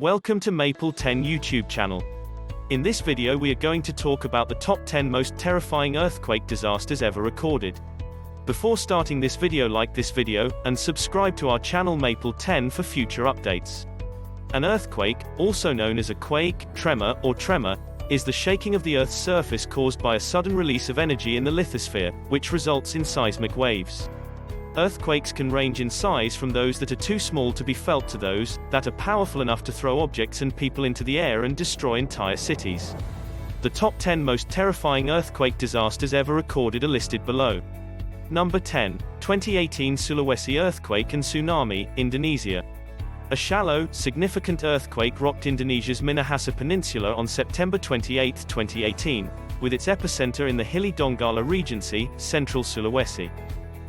Welcome to Maple 10 YouTube channel. In this video we are going to talk about the top 10 most terrifying earthquake disasters ever recorded. Before starting this video, like this video, and subscribe to our channel Maple 10 for future updates. An earthquake, also known as a quake, tremor, or tremor, is the shaking of the Earth's surface caused by a sudden release of energy in the lithosphere, which results in seismic waves. Earthquakes can range in size from those that are too small to be felt to those that are powerful enough to throw objects and people into the air and destroy entire cities. The top 10 most terrifying earthquake disasters ever recorded are listed below. Number 10. 2018 Sulawesi earthquake and tsunami, Indonesia. A shallow, significant earthquake rocked Indonesia's Minahasa Peninsula on September 28, 2018, with its epicenter in the hilly Donggala Regency, central Sulawesi.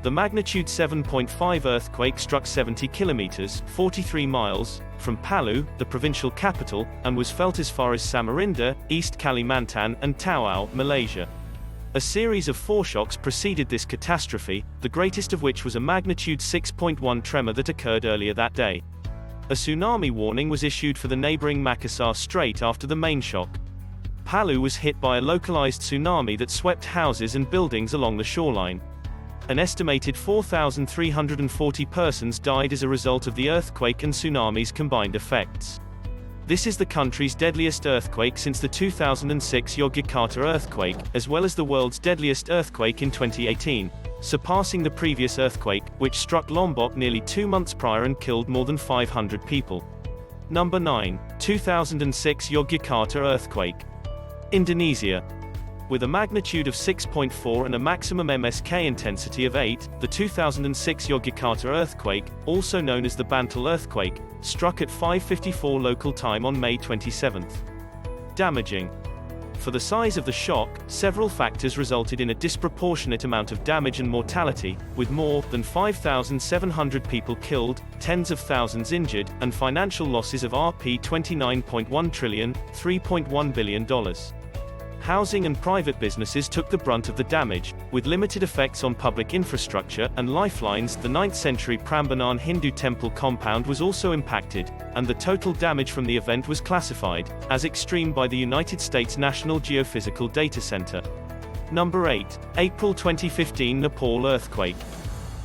The magnitude 7.5 earthquake struck 70 kilometers, 43 miles, from Palu, the provincial capital, and was felt as far as Samarinda, East Kalimantan, and Tauau, Malaysia. A series of foreshocks preceded this catastrophe, the greatest of which was a magnitude 6.1 tremor that occurred earlier that day. A tsunami warning was issued for the neighboring Makassar Strait after the main shock. Palu was hit by a localized tsunami that swept houses and buildings along the shoreline. An estimated 4,340 persons died as a result of the earthquake and tsunami's combined effects. This is the country's deadliest earthquake since the 2006 Yogyakarta earthquake, as well as the world's deadliest earthquake in 2018, surpassing the previous earthquake, which struck Lombok nearly 2 months prior and killed more than 500 people. Number 9. 2006 Yogyakarta earthquake. Indonesia. With a magnitude of 6.4 and a maximum MSK intensity of 8, the 2006 Yogyakarta earthquake, also known as the Bantul earthquake, struck at 5:54 local time on May 27. Damaging. For the size of the shock, several factors resulted in a disproportionate amount of damage and mortality, with more than 5,700 people killed, tens of thousands injured, and financial losses of Rp 29.1 trillion, $3.1 billion. Housing and private businesses took the brunt of the damage, with limited effects on public infrastructure and lifelines. The 9th century Prambanan Hindu temple compound was also impacted, and the total damage from the event was classified as extreme by the United States National Geophysical Data Center. Number 8. April 2015 Nepal earthquake.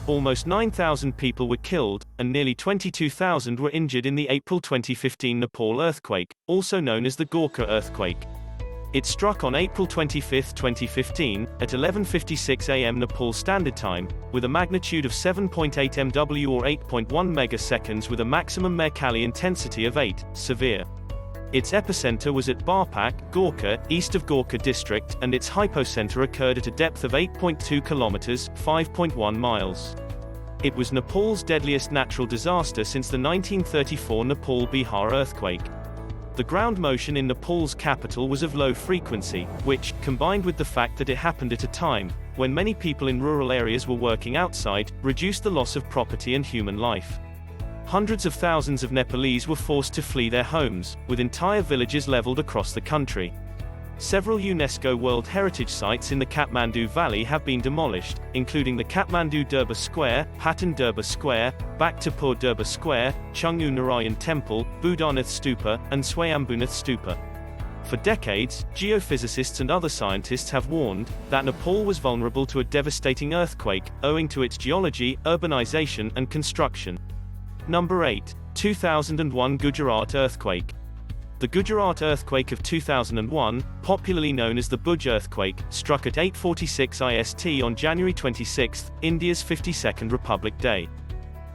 Almost 9,000 people were killed, and nearly 22,000 were injured in the April 2015 Nepal earthquake, also known as the Gorkha earthquake. It struck on April 25, 2015, at 11:56 a.m. Nepal Standard Time, with a magnitude of 7.8 MW or 8.1 megaseconds with a maximum Mercalli intensity of 8, severe. Its epicenter was at Barpak, Gorkha, east of Gorkha district, and its hypocenter occurred at a depth of 8.2 kilometers, 5.1 miles. It was Nepal's deadliest natural disaster since the 1934 Nepal-Bihar earthquake. The ground motion in Nepal's capital was of low frequency, which, combined with the fact that it happened at a time when many people in rural areas were working outside, reduced the loss of property and human life. Hundreds of thousands of Nepalese were forced to flee their homes, with entire villages leveled across the country. Several UNESCO World Heritage Sites in the Kathmandu Valley have been demolished, including the Kathmandu Durbar Square, Patan Durbar Square, Bhaktapur Durbar Square, Chungnu Narayan Temple, Buddhanath Stupa, and Swayambhunath Stupa. For decades, geophysicists and other scientists have warned that Nepal was vulnerable to a devastating earthquake, owing to its geology, urbanization, and construction. Number 8. 2001 Gujarat earthquake. The Gujarat earthquake of 2001, popularly known as the Bhuj earthquake, struck at 8:46 IST on January 26, India's 52nd Republic Day.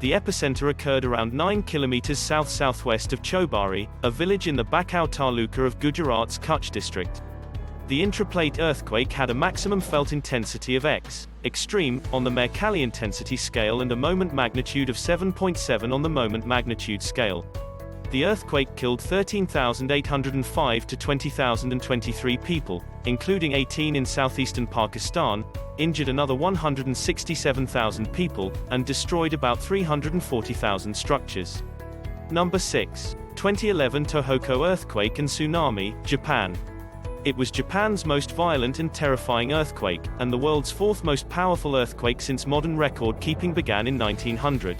The epicenter occurred around 9 kilometers south-southwest of Chobari, a village in the Bakau Taluka of Gujarat's Kutch district. The intraplate earthquake had a maximum felt intensity of X, extreme, on the Mercalli intensity scale and a moment magnitude of 7.7 on the moment magnitude scale. The earthquake killed 13,805 to 20,023 people, including 18 in southeastern Pakistan, injured another 167,000 people, and destroyed about 340,000 structures. Number 6. 2011 Tōhoku earthquake and tsunami, Japan. It was Japan's most violent and terrifying earthquake, and the world's fourth most powerful earthquake since modern record keeping began in 1900.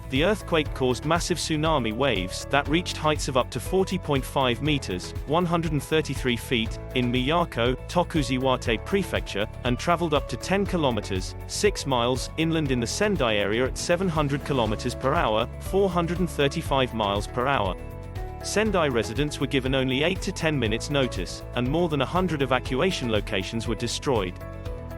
The earthquake caused massive tsunami waves that reached heights of up to 40.5 meters, 133 feet, in Miyako, Tokuziwate Prefecture, and traveled up to 10 kilometers, 6 miles, inland in the Sendai area at 700 kilometers per hour, 435 miles per hour. Sendai residents were given only 8 to 10 minutes notice, and more than 100 evacuation locations were destroyed.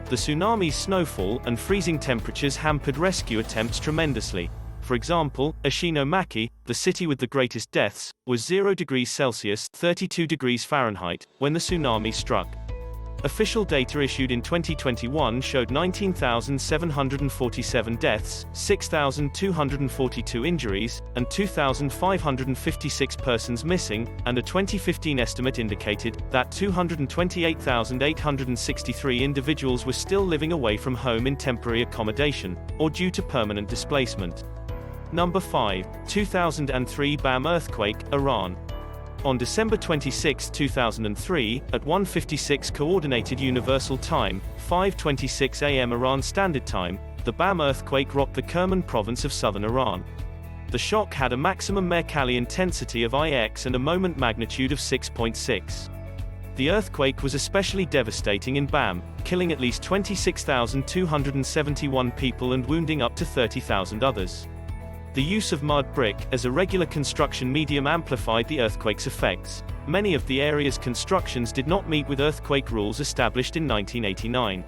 The tsunami's snowfall and freezing temperatures hampered rescue attempts tremendously. For example, Ishinomaki, the city with the greatest deaths, was 0 degrees Celsius (32 degrees Fahrenheit) when the tsunami struck. Official data issued in 2021 showed 19,747 deaths, 6,242 injuries, and 2,556 persons missing, and a 2015 estimate indicated that 228,863 individuals were still living away from home in temporary accommodation, or due to permanent displacement. Number 5. 2003 Bam earthquake, Iran. On December 26, 2003, at 1:56 Coordinated Universal Time, 5:26 a.m. Iran Standard Time, the Bam earthquake rocked the Kerman province of southern Iran. The shock had a maximum Mercalli intensity of IX and a moment magnitude of 6.6. The earthquake was especially devastating in Bam, killing at least 26,271 people and wounding up to 30,000 others. The use of mud brick as a regular construction medium amplified the earthquake's effects. Many of the area's constructions did not meet with earthquake rules established in 1989.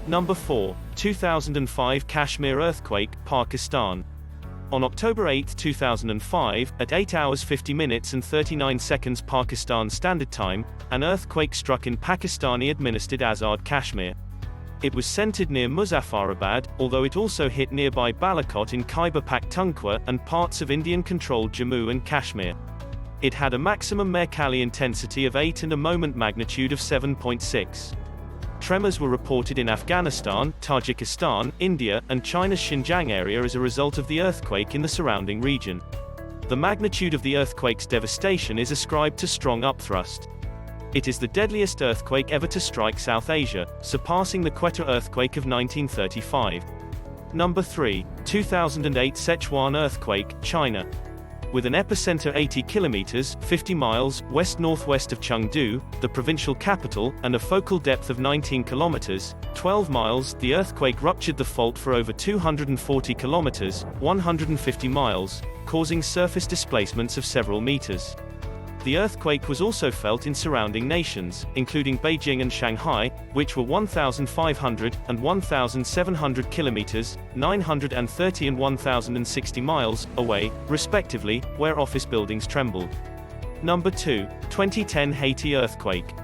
Number 4. 2005 Kashmir earthquake, Pakistan. On October 8, 2005, at 8 hours 50 minutes and 39 seconds Pakistan Standard Time, an earthquake struck in Pakistani-administered Azad Kashmir. It was centered near Muzaffarabad, although it also hit nearby Balakot in Khyber Pakhtunkhwa and parts of Indian-controlled Jammu and Kashmir. It had a maximum Mercalli intensity of 8 and a moment magnitude of 7.6. Tremors were reported in Afghanistan, Tajikistan, India, and China's Xinjiang area as a result of the earthquake in the surrounding region. The magnitude of the earthquake's devastation is ascribed to strong upthrust. It is the deadliest earthquake ever to strike South Asia, surpassing the Quetta earthquake of 1935. Number 3. 2008 Sichuan earthquake, China. With an epicenter 80 kilometers, 50 miles, west-northwest of Chengdu, the provincial capital, and a focal depth of 19 kilometers, 12 miles, the earthquake ruptured the fault for over 240 kilometers, 150 miles, causing surface displacements of several meters. The earthquake was also felt in surrounding nations, including Beijing and Shanghai, which were 1,500 and 1,700 kilometers, 930 and 1,060 miles away, respectively, where office buildings trembled. Number 2. 2010 Haiti earthquake.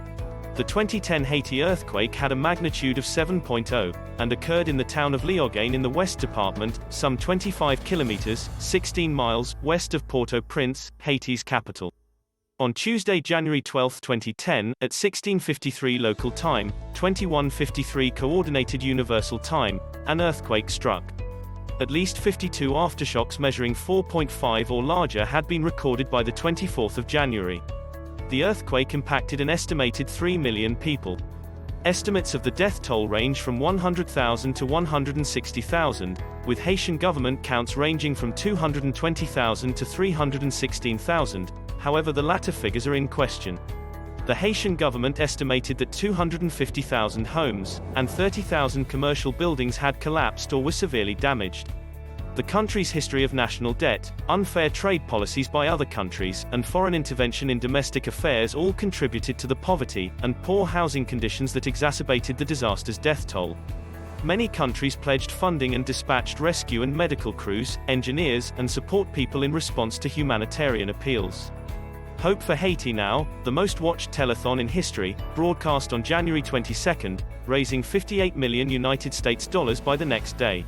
The 2010 Haiti earthquake had a magnitude of 7.0, and occurred in the town of Léogâne in the West Department, some 25 kilometers, 16 miles, west of Port-au-Prince, Haiti's capital. On Tuesday, January 12, 2010, at 16:53 local time, 21:53 Coordinated Universal Time, an earthquake struck. At least 52 aftershocks measuring 4.5 or larger had been recorded by the 24th of January. The earthquake impacted an estimated 3 million people. Estimates of the death toll range from 100,000 to 160,000, with Haitian government counts ranging from 220,000 to 316,000. However, the latter figures are in question. The Haitian government estimated that 250,000 homes and 30,000 commercial buildings had collapsed or were severely damaged. The country's history of national debt, unfair trade policies by other countries, and foreign intervention in domestic affairs all contributed to the poverty and poor housing conditions that exacerbated the disaster's death toll. Many countries pledged funding and dispatched rescue and medical crews, engineers, and support people in response to humanitarian appeals. Hope for Haiti Now, the most watched telethon in history, broadcast on January 22, raising $58 million by the next day.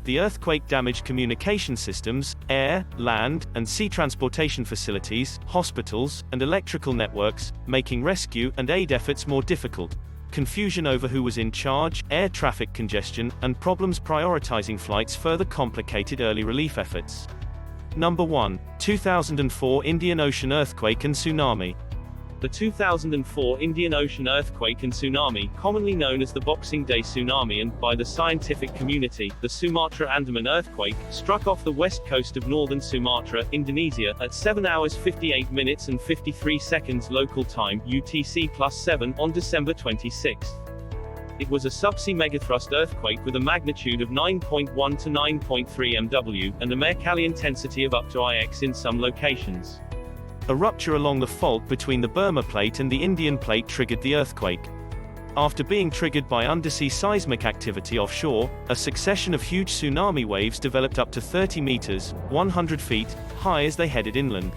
The earthquake damaged communication systems, air, land, and sea transportation facilities, hospitals, and electrical networks, making rescue and aid efforts more difficult. Confusion over who was in charge, air traffic congestion, and problems prioritizing flights further complicated early relief efforts. Number 1. 2004 Indian Ocean earthquake and tsunami. The 2004 Indian Ocean earthquake and tsunami, commonly known as the Boxing Day tsunami and, by the scientific community, the Sumatra-Andaman earthquake, struck off the west coast of northern Sumatra, Indonesia, at 7 hours 58 minutes and 53 seconds local time (UTC+7) on December 26. It was a subsea megathrust earthquake with a magnitude of 9.1 to 9.3 MW, and a Mercalli intensity of up to IX in some locations. A rupture along the fault between the Burma Plate and the Indian Plate triggered the earthquake. After being triggered by undersea seismic activity offshore, a succession of huge tsunami waves developed up to 30 meters, 100 feet, high as they headed inland.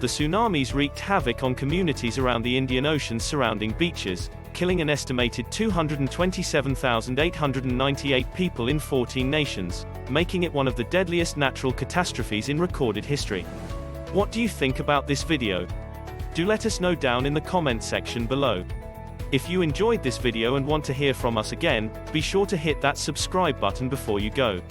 The tsunamis wreaked havoc on communities around the Indian Ocean surrounding beaches, killing an estimated 227,898 people in 14 nations, making it one of the deadliest natural catastrophes in recorded history. What do you think about this video? Do let us know down in the comment section below. If you enjoyed this video and want to hear from us again, be sure to hit that subscribe button before you go.